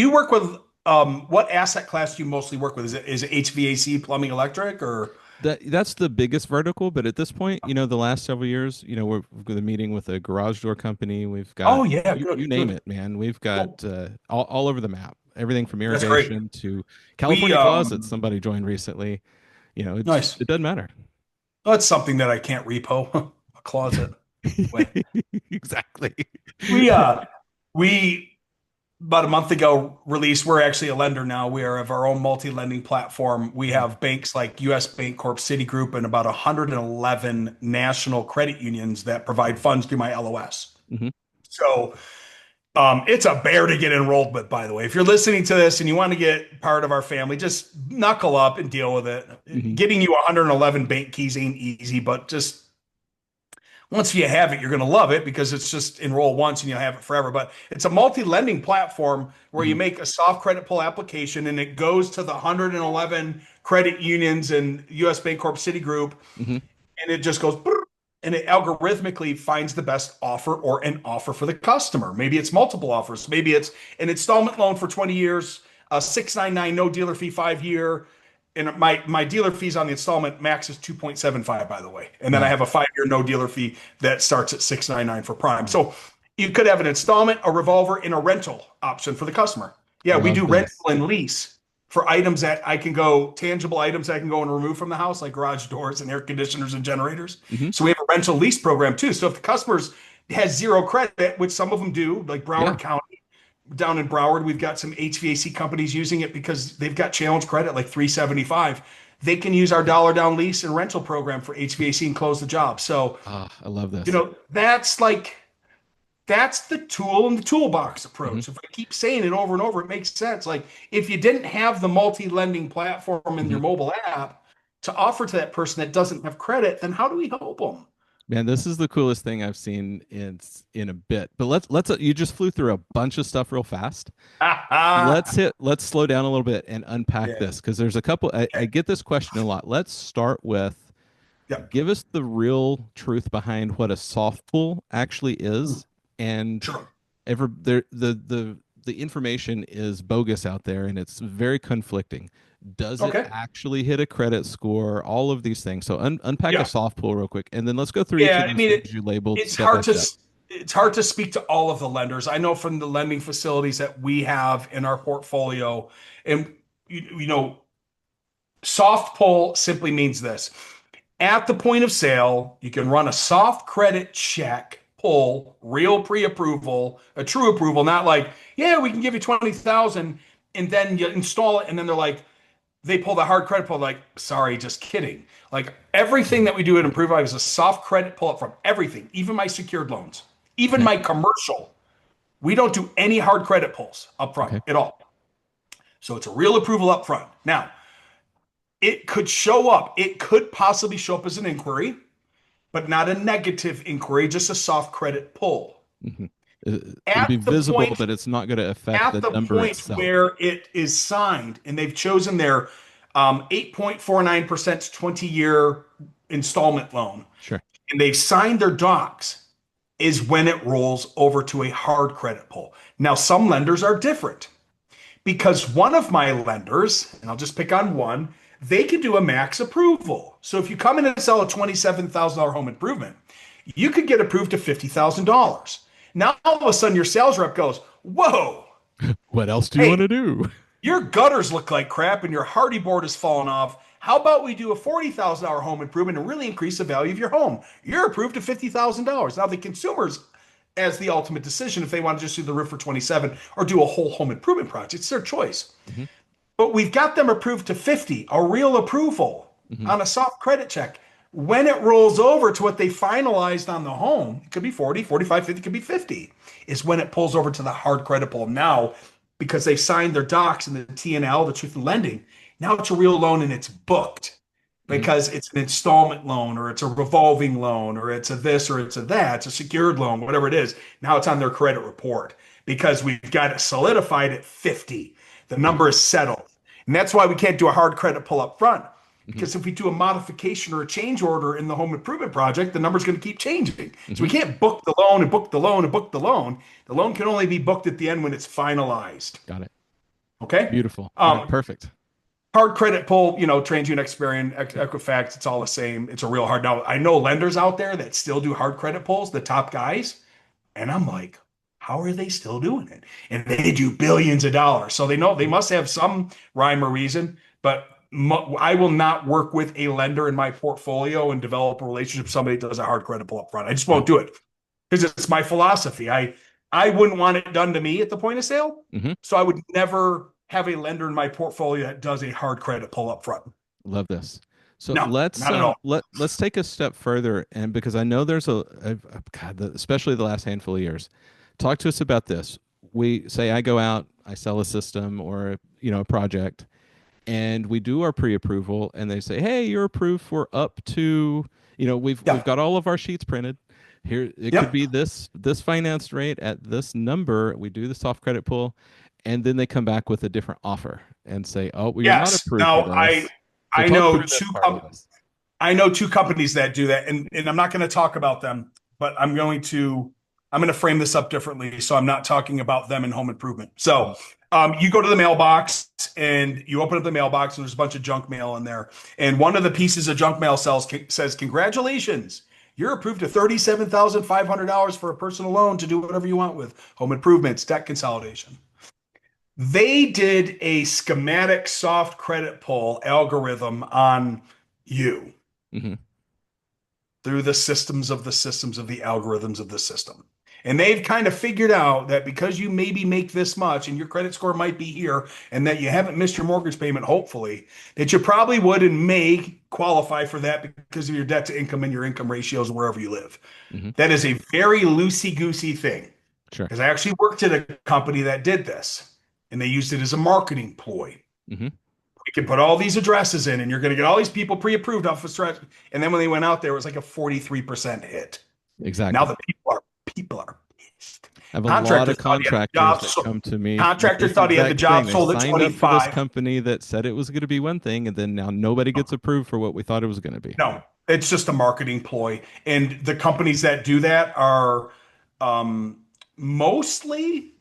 work with what asset class do you mostly work with? Is it HVAC, plumbing, electric, or That's the biggest vertical, but at this point, the last several years, we've got a meeting with a garage door company. We've got oh yeah, you good, name good. it, man. We've got Well, all over the map. Everything from that's great. irrigation to We California closets. Somebody joined recently. Nice. It doesn't matter. Well, that's something that I can't repo a closet. Anyway, Exactly. we uh we about a month ago released. We're actually a lender now. We are of our own multi-lending platform. We Mhm. have banks like US Bank Corp, Citigroup, and about 111 national credit unions that provide funds through my LOS. Mhm. So it's a bear to get enrolled with, by the way. If you're listening to this and you want to get part of our family, just knuckle up and deal with it. Mhm. Getting you 111 bank keys ain't easy, but just once you have it, you're going to love it because it's just enroll once and you'll have it forever. But it's a multi-lending platform where you Mhm. make a soft credit pull application and it goes to the 111 credit unions and US Bank Corp Citigroup, Mhm. and it just goes brrr, and it algorithmically finds the best offer or an offer for the customer. Maybe it's multiple offers. Maybe it's an installment loan for 20 years, a 699 no dealer fee 5 year. And my dealer fees on the installment max is 2.75, by the way. And then I Wow. have a 5 year no dealer fee that starts at 699 for prime. So you could have an installment, a revolver, and a rental option for the customer. Yeah, we Love do rental this. and lease for items that I can go, tangible items I can go and remove from the house, like garage doors and air conditioners and generators. Mhm. So we have a rental lease program too. So if the customers has zero credit, which some of them do, like Yeah. Broward County, down in Broward, we've got some HVAC companies using it because they've got challenge credit like 375. They can use our dollar down lease and rental program for HVAC and close the job. So, Ah, I love this. that's the tool in the toolbox Mhm. approach. If I keep saying it over and over, it makes sense. Like if you didn't have the multi-lending platform in Mhm. your mobile app to offer to that person that doesn't have credit, then how do we help them? Man, this is the coolest thing I've seen in a bit. But let's you just flew through a bunch of stuff real fast. Let's slow down a little bit and unpack Yeah. this because there's a couple I Okay. get this question a lot. Let's start with Yep. give us the real truth behind what a soft pull actually is and Sure. ever there the information is bogus out there and it's very conflicting. Does it Okay. actually hit a credit score? All of these things. So unpack a Yeah. soft pull real quick, and then let's go through each of Yeah. I these mean, things you labeled it's step by hard to step. it's hard to speak to all of the lenders. I know from the lending facilities that we have in our portfolio, and you know, soft pull simply means this. At the point of sale, you can run a soft credit check, pull, real pre-approval, a true approval, not like, yeah, we can give you 20,000 and then you install it and then they're like, they pull the hard credit pull, like, sorry, just kidding. Like everything Mhm. that we do at Improve is a soft credit pull up from everything, even my secured loans, even Okay. my commercial. We don't do any hard credit pulls up front Okay. at all. So it's a real approval up front. Now, it could show up, it could possibly show up as an inquiry, but not a negative inquiry, just a soft credit pull. Mhm. It'll be At the visible, point but it's not going to affect at the the number point itself. where it is signed and they've chosen their 8.49% 20-year installment loan Sure. and they've signed their docs is when it rolls over to a hard credit pull. Now, some lenders are different because one of my lenders, and I'll just pick on one, they can do a max approval. So if you come in and sell a $27,000 home improvement, you could get approved to $50,000. Now, all of a sudden, your sales rep goes, whoa, What else do you want hey, to do? your gutters look like crap and your hardy board has fallen off. How about we do a $40,000 home improvement and really increase the value of your home? You're approved to $50,000. Now, the consumers, as the ultimate decision, if they want to just do the roof for 27 or do a whole home improvement project, it's their choice. Hmm. But we've got them approved to 50, a real approval Hmm. on a soft credit check. When it rolls over to what they finalized on the home, it could be 40, 45, 50, it could be 50, is when it pulls over to the hard credit pull. Now, because they've signed their docs and the TNL, the truth in lending, now it's a real loan and it's booked Hmm. because it's an installment loan or it's a revolving loan or it's a this or it's a that, it's a secured loan, whatever it is. Now it's on their credit report because we've got it solidified at 50. The number is settled. And that's why we can't do a hard credit pull up front. Hmm. Because if we do a modification or a change order in the home improvement project, the number's going to keep changing. So Hmm. we can't book the loan and book the loan and book the loan. The loan can only be booked at the end when it's finalized. Got it. Okay. Beautiful. All right. Um, Perfect. Hard credit pull, TransUnion, Experian, Equifax, it's all the same. It's a real hard. Now, I know lenders out there that still do hard credit pulls, the top guys, and I'm like, how are they still doing it? And they do billions of dollars. So they know they must have some rhyme or reason, but I will not work with a lender in my portfolio and develop a relationship with somebody that does a hard credit pull up front. I just won't do it because it's my philosophy. I wouldn't want it done to me at the point of sale. Hmm. So I would never have a lender in my portfolio that does a hard credit pull up front. Love this. So No, let's not at all. let's take a step further, and because I know there's God, especially the last handful of years, talk to us about this. We say I go out, I sell a system or a project, and we do our pre-approval, and they say, hey, you're approved for up to we've Yeah. got all of our sheets printed. Here it could Yep. be this finance rate at this number. We do the soft credit pull, and then they come back with a different offer and say, oh, well, you're not Yes. approved for Now I this. So I talk know through this part with us. I know two companies that do that, and I'm not going to talk about them, but I'm going to frame this up differently. So I'm not talking about them in home improvement. So you go to the mailbox and you open up the mailbox, and there's a bunch of junk mail in there. And one of the pieces of junk mail says, "Congratulations, you're approved to $37,500 for a personal loan to do whatever you want with home improvements, debt consolidation." They did a schematic soft credit pull algorithm on you Hmm. through the systems of the algorithms of the system. And they've kind of figured out that because you maybe make this much and your credit score might be here and that you haven't missed your mortgage payment, hopefully, that you probably would and may qualify for that because of your debt to income and your income ratios wherever you live. Hmm. That is a very loosey-goosey thing. Sure. Because I actually worked at a company that did this and they used it as a marketing ploy. Hmm. You can put all these addresses in and you're going to get all these people pre-approved off of stretch. And then when they went out there, it was like a 43% hit. Now Exactly. the people are pissed. I have a lot Contractor of thought he had the contractors job. that come to me with Contractor this thought he had the exact job thing. They sold at signed up for this 25. company that said it was going to be one thing, and then now nobody gets approved for what we thought it was going to be. No, it's just a marketing ploy. And the companies that do that are um, mostly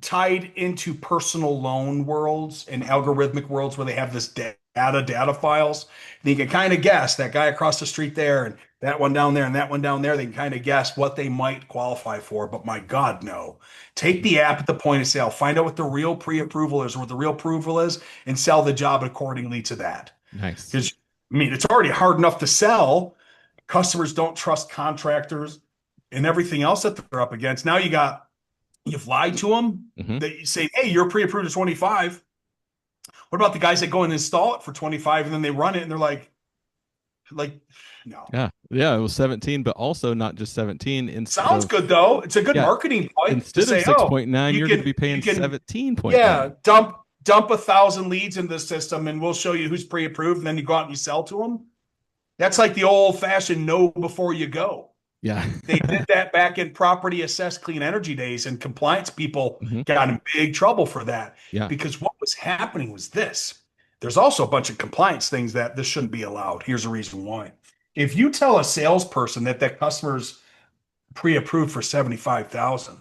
tied into personal loan worlds and algorithmic worlds where they have this data files. And you can kind of guess that guy across the street there and that one down there and that one down there. They can kind of guess what they might qualify for. But my God, no. Take the app at the point of sale, find out what the real pre-approval is or what the real approval is, and sell the job accordingly to that. Nice. Because I mean, it's already hard enough to sell. Customers don't trust contractors and everything else that they're up against. Now you've lied to them. Hmm. That you say, hey, you're pre-approved at 25. What about the guys that go and install it for 25 and then they run it and they're like, no. Yeah. Yeah. It was 17, but also not just 17. Sounds good though. It's a good Yeah, marketing point to instead of say, oh, 6.9, you you're going can to be paying you can 17.9. yeah, dump 1,000 leads into the system and we'll show you who's pre-approved, and then you go out and you sell to them. That's like the old-fashioned know before you go. Yeah. They did that back in property assessed clean energy days, and compliance people Hmm. got in big trouble for that Yeah. because what was happening was this. There's also a bunch of compliance things that this shouldn't be allowed. Here's the reason why. If you tell a salesperson that customer's pre-approved for 75,000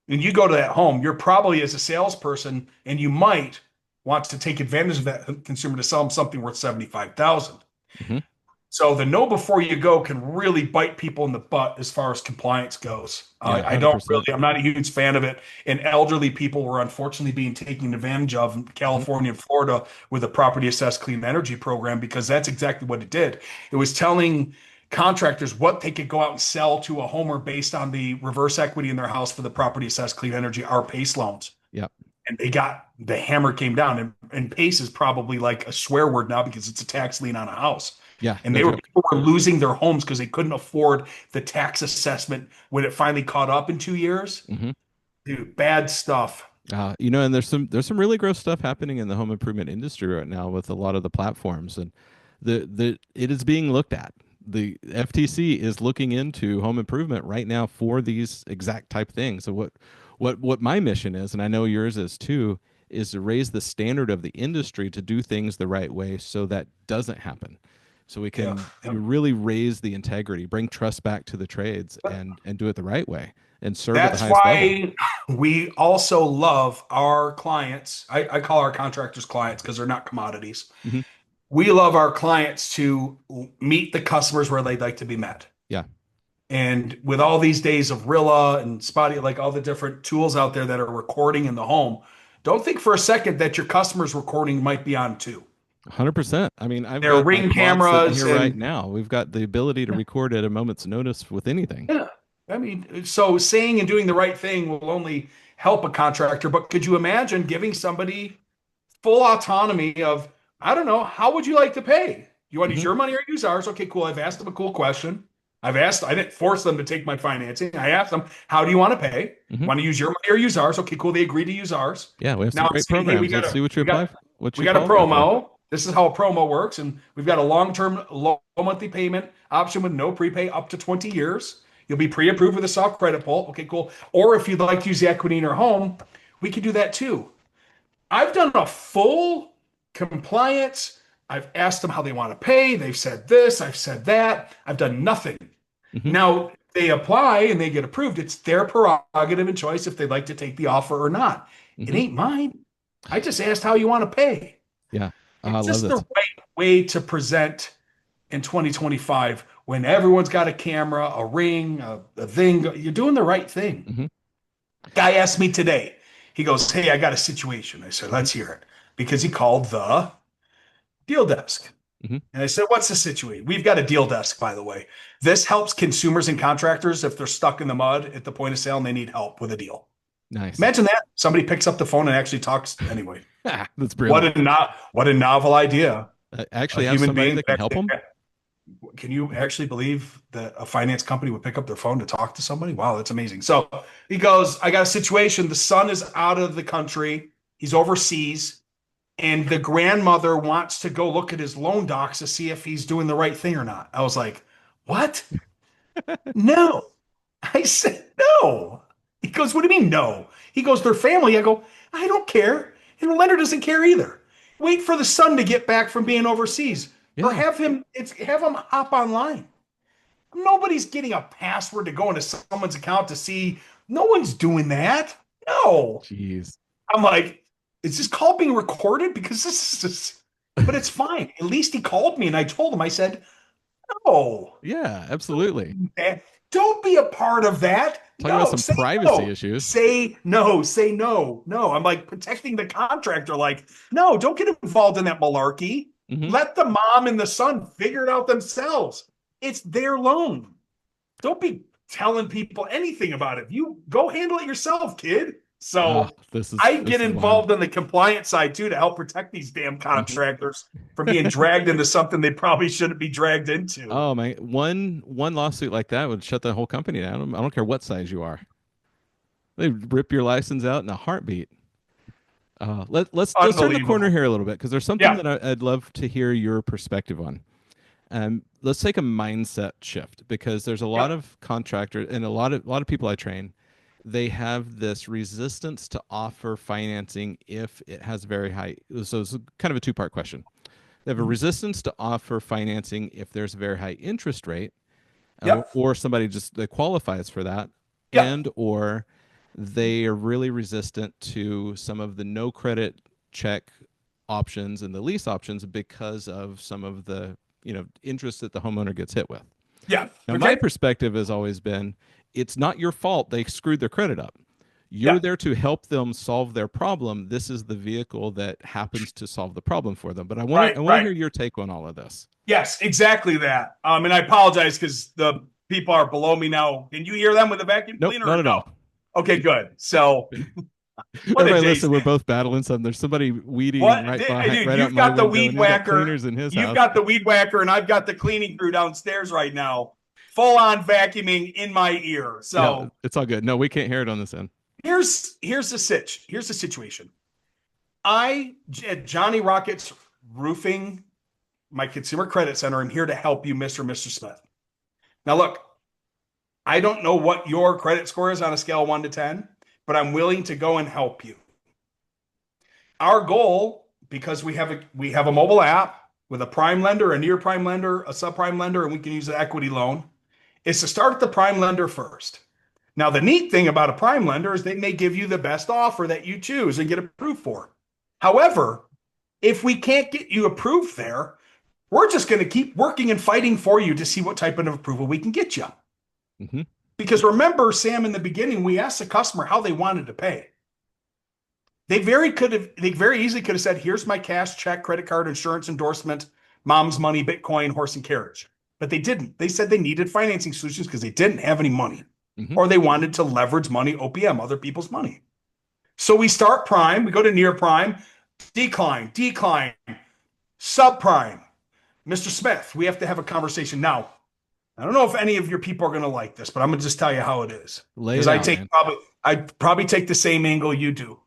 and you go to that home, you're probably as a salesperson and you might want to take advantage of that consumer to sell them something worth 75,000. Hmm. So the know before you go can really bite people in the butt as far as compliance goes. Yeah. I don't 100%. I'm not a huge fan of it. And elderly people were unfortunately being taken advantage of in Hmm. California and Florida with a property assessed clean energy program, because that's exactly what it did. It was telling contractors what they could go out and sell to a homeowner based on the reverse equity in their house for the property assessed clean energy, our PACE loans. Yeah. And the hammer came down, and PACE is probably like a swear word now because it's a tax lien on a house. Yeah. And No joke. people were losing their homes because they couldn't afford the tax assessment when it finally caught up in 2 years. Hmm. Dude, bad stuff. And there's some really gross stuff happening in the home improvement industry right now with a lot of the platforms, and it is being looked at. The FTC is looking into home improvement right now for these exact type things. So what my mission is, and I know yours is too, is to raise the standard of the industry to do things the right way so that doesn't happen. So we can really raise the integrity, bring trust back to the trades, and do it the right way and serve at the That's highest level. why we also love our clients. I call our contractors clients because they're not commodities. Hmm. We love our clients to meet the customers where they'd like to be met. Yeah. And with all these days of Rilla and Spotty, like all the different tools out there that are recording in the home, don't think for a second that your customer's recording might be on too. 100%. I mean, I've There are got my Ring quad sitting cameras here right and now. We've got the ability to record at a moment's notice with anything. yeah. I mean, so saying and doing the right thing will only help a contractor, but could you imagine giving somebody full autonomy of, I don't know, how would you like to pay? You want to use Hmm. your money or use ours? Okay, cool. I've asked them a cool question. I didn't force them to take my financing. I asked them, how do you want to pay? Hmm. Want to use your money or use ours? Okay, cool. They agreed to use ours. Yeah, we have some Now I'm great saying, hey, programs. Let's see what you apply, what we you got a qualify for. promo. This is how a promo works, and we've got a long-term, low monthly payment option with no prepay up to 20 years. You'll be pre-approved with a soft credit pull. Okay, cool. Or if you'd like to use the equity in your home, we can do that too. I've done a full compliance. I've asked them how they want to pay. They've said this, I've said that. I've done nothing. Hmm. Now they apply and they get approved. It's their prerogative and choice if they'd like to take the offer or not. It Hmm. ain't mine. I just asked how you want to pay. Yeah. I It's love just the this. right way to present in 2025 when everyone's got a camera, a ring, a thing. You're doing the right thing. Hmm. Guy asked me today. He goes, "Hey, I got a situation." I said, Hmm. "Let's hear it." Because he called the deal desk. Hmm. And I said, "What's the situation?" We've got a deal desk, by the way. This helps consumers and contractors if they're stuck in the mud at the point of sale and they need help with a deal. Nice. Imagine that. Somebody picks up the phone and actually talks anyway. That's brilliant. What a novel idea. I A actually have human somebody being that can that help them. actually, can you actually believe that a finance company would pick up their phone to talk to somebody? Wow, that's amazing. So he goes, I got a situation. The son is out of the country. He's overseas. And the grandmother wants to go look at his loan docs to see if he's doing the right thing or not. I was like, what? No. I said, no. He goes, what do you mean, no? He goes, they're family. I go, I don't care. And the lender doesn't care either. Wait for the son to get back from being overseas or Yeah. have him hop online. Nobody's getting a password to go into someone's account to see. No one's doing that. No. Jeez. I'm like, is this call being recorded? Because this is just, but it's fine. At least he called me and I told him, I said, no, Yeah, absolutely. don't be a part of that. Talking about No, some say privacy no. issues. Say no. No, I'm like protecting the contractor. Like, no, don't get involved in that malarkey. Hmm. Let the mom and the son figure it out themselves. It's their loan. Don't be telling people anything about it. You go handle it yourself, kid. Oh, So this is I this get is wild. involved on the compliance side too to help protect these damn Hmm. contractors from being dragged into something they probably shouldn't be dragged into. Oh my, one lawsuit like that would shut the whole company down. I don't care what size you are. They rip your license out in a heartbeat. Let's turn the corner Unbelievable. here a little bit because there's something Yeah. that I'd love to hear your perspective on. Let's take a mindset shift because there's a lot Yeah. of contractors and a lot of people I train. They have this resistance to offer financing if it has very high. So it's kind of a two-part question. They have a resistance to offer financing if there's a very high interest rate, Yep. or somebody just that qualifies for that, Yep. and or they are really resistant to some of the no credit check options and the lease options because of some of the interest that the homeowner gets hit with. Yeah. Now, my Okay. perspective has always been it's not your fault they screwed their credit up. You're Yeah. there to help them solve their problem. This is the vehicle that happens to solve the problem for them. But I want to Right. I want to Right. hear your take on all of this. Yes, exactly that. And I apologize because the people are below me now. Can you hear them with the vacuum Nope, cleaner not or at no? all. Okay, good. So what a Everybody day. listen, we're both battling something. There's somebody weeding What, right behind, dude? right out You've my got the window, weed and he's got whacker. cleaners in his You've house. got the weed whacker, and I've got the cleaning crew downstairs right now, full on vacuuming in my ear. No, So it's all good. No, we can't hear it on this end. here's the situation. I at Johnny Rockets Roofing, my consumer credit center. I'm here to help you, Mr. and Mr. Smith. Now, look, I don't know what your credit score is on a scale of 1 to 10, but I'm willing to go and help you. Our goal, because we have a mobile app with a prime lender, a near prime lender, a subprime lender, and we can use an equity loan, is to start at the prime lender first. Now, the neat thing about a prime lender is they may give you the best offer that you choose and get approved for. However, if we can't get you approved there, we're just going to keep working and fighting for you to see what type of approval we can get you. Hmm. Because remember, Sam, in the beginning, we asked the customer how they wanted to pay. They very easily could have said, here's my cash, check, credit card, insurance, endorsement, mom's money, Bitcoin, horse and carriage. But they didn't. They said they needed financing solutions because they didn't have any money. Hmm. or they wanted to leverage money, OPM, other people's money. So we start prime, we go to near prime, decline, decline, subprime. Mr. Smith, we have to have a conversation now. I don't know if any of your people are going to like this, but I'm going to just tell you how it is. Lay Because it out, man. I probably take the same angle you do.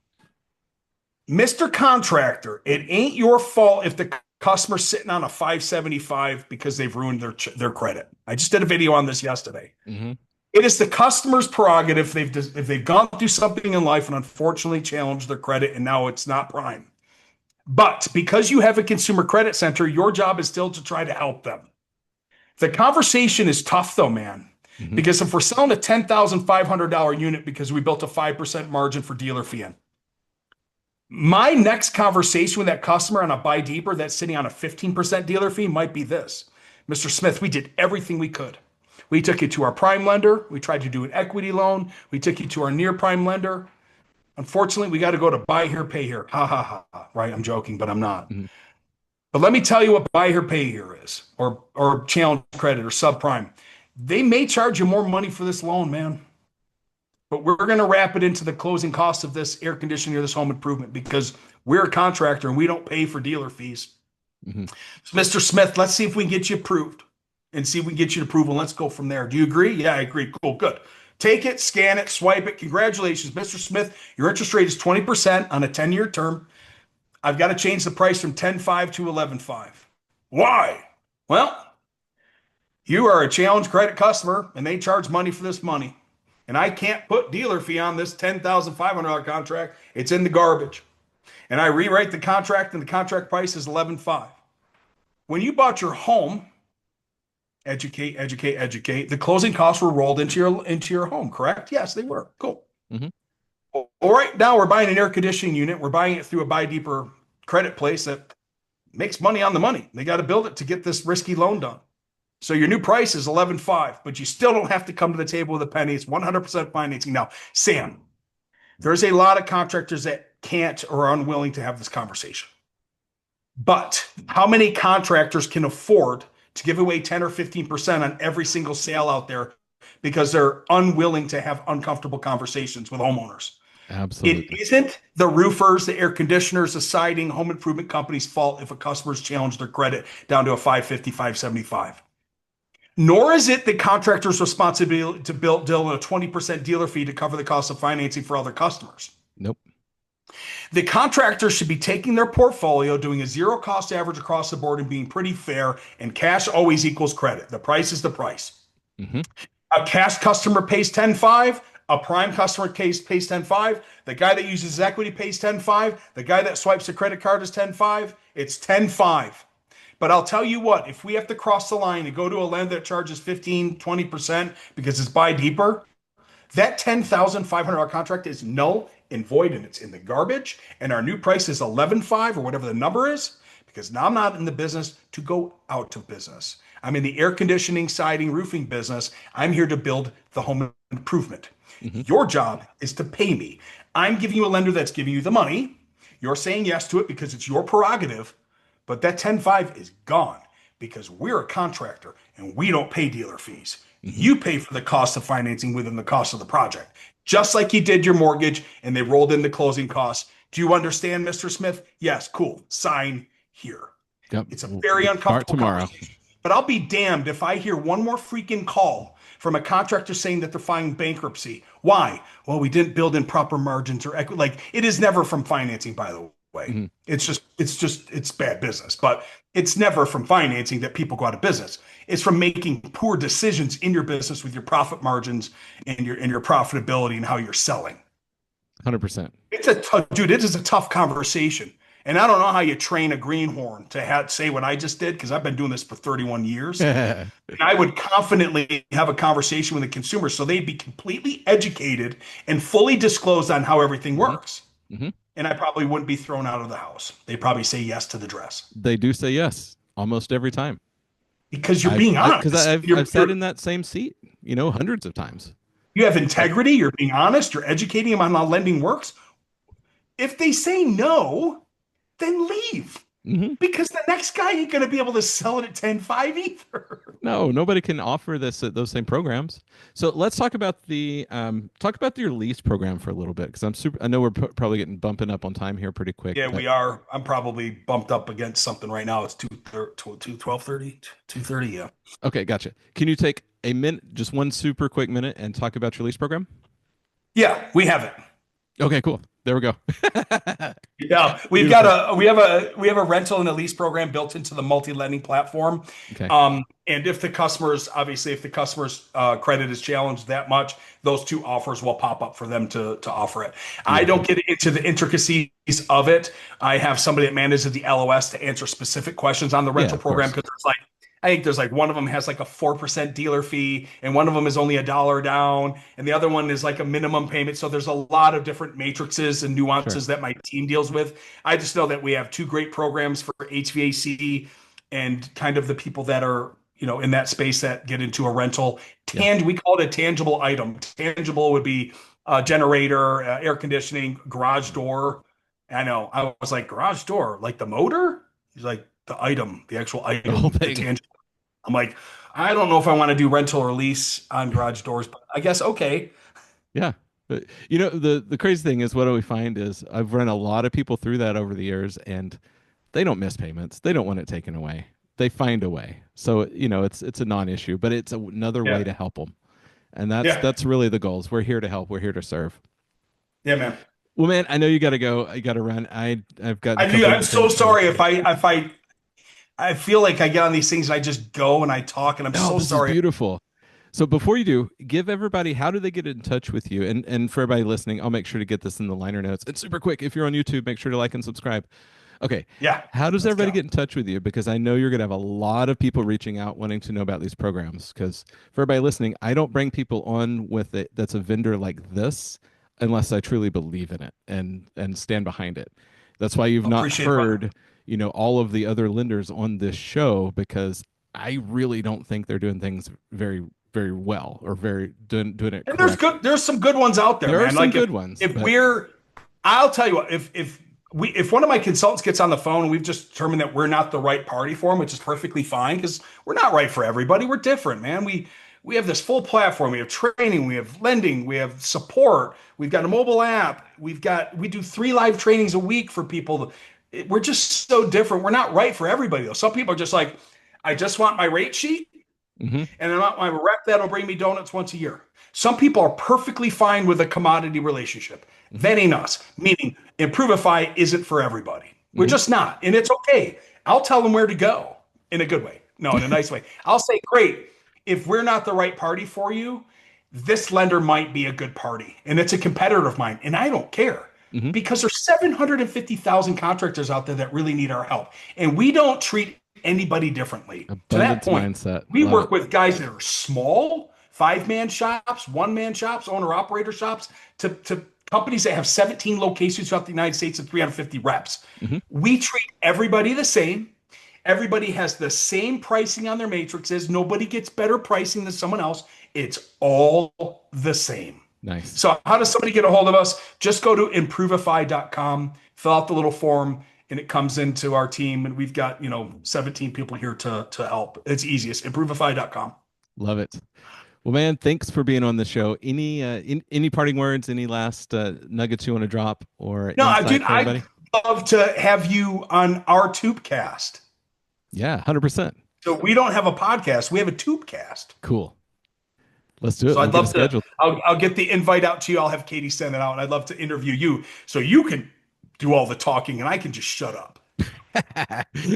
Mr. Contractor, it ain't your fault if the customer's sitting on a 575 because they've ruined their credit. I just did a video on this yesterday. Hmm. It is the customer's prerogative if they've gone through something in life and unfortunately challenged their credit and now it's not prime. But because you have a consumer credit center, your job is still to try to help them. The conversation is tough though, man. Hmm. Because if we're selling a $10,500 unit because we built a 5% margin for dealer fee in, my next conversation with that customer on a buy deeper that's sitting on a 15% dealer fee might be this. Mr. Smith, we did everything we could. We took you to our prime lender. We tried to do an equity loan. We took you to our near prime lender. Unfortunately, we got to go to buy here, pay here. Ha ha ha. Right? I'm joking, but I'm not. Hmm. But let me tell you what buy here, pay here is, or challenge credit or subprime. They may charge you more money for this loan, man. But we're going to wrap it into the closing cost of this air conditioning or this home improvement because we're a contractor and we don't pay for dealer fees. Hmm. So Mr. Smith, let's see if we can get you approved and see if we can get you approval. Let's go from there. Do you agree? Yeah, I agree. Cool, good. Take it, scan it, swipe it. Congratulations, Mr. Smith. Your interest rate is 20% on a 10-year term. I've got to change the price from 10.5 to 11.5. Why? Well, you are a challenge credit customer and they charge money for this money. And I can't put dealer fee on this $10,500 contract. It's in the garbage. And I rewrite the contract and the contract price is 11.5. When you bought your home, educate, educate, educate, the closing costs were rolled into your home, correct? Yes, they were. Cool. Hmm. All right, now we're buying an air conditioning unit. We're buying it through a buy deeper credit place that makes money on the money. They got to build it to get this risky loan done. So your new price is 11.5, but you still don't have to come to the table with a penny. It's 100% financing. Now, Sam, there's a lot of contractors that can't or are unwilling to have this conversation. But how many contractors can afford to give away 10 or 15% on every single sale out there because they're unwilling to have uncomfortable conversations with homeowners? Absolutely. It isn't the roofers, the air conditioners, the siding, home improvement company's fault if a customer's challenged their credit down to a 550, 575. Nor is it the contractor's responsibility to build a 20% dealer fee to cover the cost of financing for other customers. Nope. The contractor should be taking their portfolio, doing a zero cost average across the board and being pretty fair, and cash always equals credit. The price is the price. Hmm. A cash customer pays 10.5, a prime customer pays 10.5, the guy that uses equity pays 10.5, the guy that swipes a credit card is 10.5, it's 10.5. But I'll tell you what, if we have to cross the line and go to a lender that charges 15, 20% because it's buy deeper, that $10,500 contract is null and void and it's in the garbage. And our new price is 11.5 or whatever the number is, because now I'm not in the business to go out of business. I'm in the air conditioning, siding, roofing business. I'm here to build the home improvement. Hmm. Your job is to pay me. I'm giving you a lender that's giving you the money. You're saying yes to it because it's your prerogative. But that 10.5 is gone because we're a contractor and we don't pay dealer fees. Hmm. You pay for the cost of financing within the cost of the project, just like you did your mortgage and they rolled in the closing costs. Do you understand, Mr. Smith? Yes, cool. Sign here. Yep. It's a very Start uncomfortable tomorrow. conversation. But I'll be damned if I hear one more freaking call from a contractor saying that they're filing bankruptcy. Why? Well, we didn't build in proper margins or equity. Like, it is never from financing, by the way. Hmm. It's bad business, but it's never from financing that people go out of business. It's from making poor decisions in your business with your profit margins and your profitability and how you're selling. 100%. Dude, it is a tough conversation. And I don't know how you train a greenhorn to say what I just did, because I've been doing this for 31 years. And I would confidently have a conversation with the consumer so they'd be completely educated and fully disclosed on how everything works. Hmm. And I probably wouldn't be thrown out of the house. They probably say yes to the dress. They do say yes almost every time. Because you're being honest. Because I've sat in that same seat, hundreds of times. You have integrity. You're being honest. You're educating them on how lending works. If they say no, then leave. Hmm. because the next guy ain't going to be able to sell it at 10.5 either. No, nobody can offer this those same programs. So let's talk about your lease program for a little bit because I'm super. I know we're probably getting bumping up on time here pretty quick, Yeah, but we are. I'm probably bumped up against something right now. It's 12:30, 2:30. Yeah. okay, gotcha. Can you take a minute, just one super quick minute, and talk about your lease program? Yeah, we have it. Okay, cool. There we go. Yeah, Beautiful. we have a rental and a lease program built into the multi-lending platform. Okay. And if the customers, obviously, if the customer's credit is challenged that much, those two offers will pop up for them to offer it. I Beautiful. don't get into the intricacies of it. I have somebody that manages the LOS to answer specific questions on the Yeah, rental of program course. because I think there's like one of them has like a 4% dealer fee, and one of them is only $1 down, and the other one is like a minimum payment. So there's a lot of different matrices and Sure. nuances that my team deals with. I just know that we have two great programs for HVAC and kind of the people that are, in that space that get into a rental. Yeah. We call it a tangible item. Tangible would be a generator, air conditioning, garage door. I know. I was like, garage door, like the motor? He's like, the item, the actual The whole item, the thing. tangible. I'm like, I don't know if I want to do rental or lease on garage doors, but I guess okay. Yeah. But the crazy thing is what do we find is I've run a lot of people through that over the years and they don't miss payments. They don't want it taken away. They find a way. So, it's a non-issue, but it's another way Yeah. to help them. And that's Yeah. that's really the goals. We're here to help. We're here to serve. Yeah, man. Well, man, I know you got to go. I got to run. I've got a I do. couple I'm other so things I need sorry to if do. I feel like I get on these things and I just go and I talk and I'm No, so this is sorry. beautiful. So before you do, give everybody how do they get in touch with you? And for everybody listening, I'll make sure to get this in the liner notes. And super quick, if you're on YouTube, make sure to like and subscribe. Okay. Yeah. How does Let's everybody go. get in touch with you? Because I know you're going to have a lot of people reaching out wanting to know about these programs. Because for everybody listening, I don't bring people on with it that's a vendor like this unless I truly believe in it and stand behind it. That's why you've not Appreciate it, brother. heard, all of the other lenders on this show because I really don't think they're doing things very, very well or very doing it And correctly. there's some good ones out there, There are man. some Like good ones, if but we're I'll tell you what, if one of my consultants gets on the phone and we've just determined that we're not the right party for them, which is perfectly fine because we're not right for everybody. We're different, man. We have this full platform. We have training, we have lending, we have support, we've got a mobile app, we do 3 live trainings a week for people. We're just so different. We're not right for everybody though. Some people are just like, I just want my rate sheet mhm, and I want my rep that'll bring me donuts once a year. Some people are perfectly fine with a commodity relationship. mhm, That ain't us. Meaning, Improvify isn't for everybody. We're mhm. just not, and it's okay. I'll tell them where to go in a good way. No, in a nice way. I'll say, great. If we're not the right party for you, this lender might be a good party, and it's a competitor of mine, and I don't care Mhm. because there's 750,000 contractors out there that really need our help, and we don't treat anybody differently. To that Abundance point, mindset. we Love it. work with guys that are small, 5-man shops, 1-man shops, owner operator shops, to companies that have 17 locations throughout the United States and 350 reps. Mhm. We treat everybody the same. Everybody has the same pricing on their matrices. Nobody gets better pricing than someone else. It's all the same. Nice. So, how does somebody get a hold of us? Just go to improvify.com, fill out the little form, and it comes into our team. And we've got, 17 people here to help. It's easiest. Improvify.com. Love it. Well, man, thanks for being on the show. Any parting words? Any last nuggets you want to drop or No, insight dude, for I'd everybody? love to have you on our Tubecast. Yeah, 100%. So we don't have a podcast; we have a Tubecast. Cool. Let's do it. So We'll I'd get it love to. scheduled. I'll get the invite out to you. I'll have Katie send it out, and I'd love to interview you so you can do all the talking, and I can just shut up.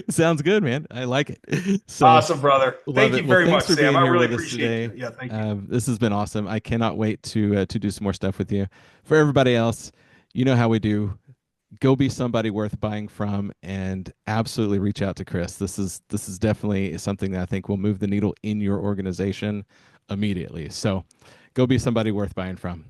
Sounds good, man. I like it. So Awesome, brother. love Thank you it. Well, very thanks much, for Sam. being I here really with us appreciate today. you. Yeah, thank you. This has been awesome. I cannot wait to do some more stuff with you. For everybody else, you know how we do. Go be somebody worth buying from, and absolutely reach out to Chris. This is definitely something that I think will move the needle in your organization immediately. So, go be somebody worth buying from.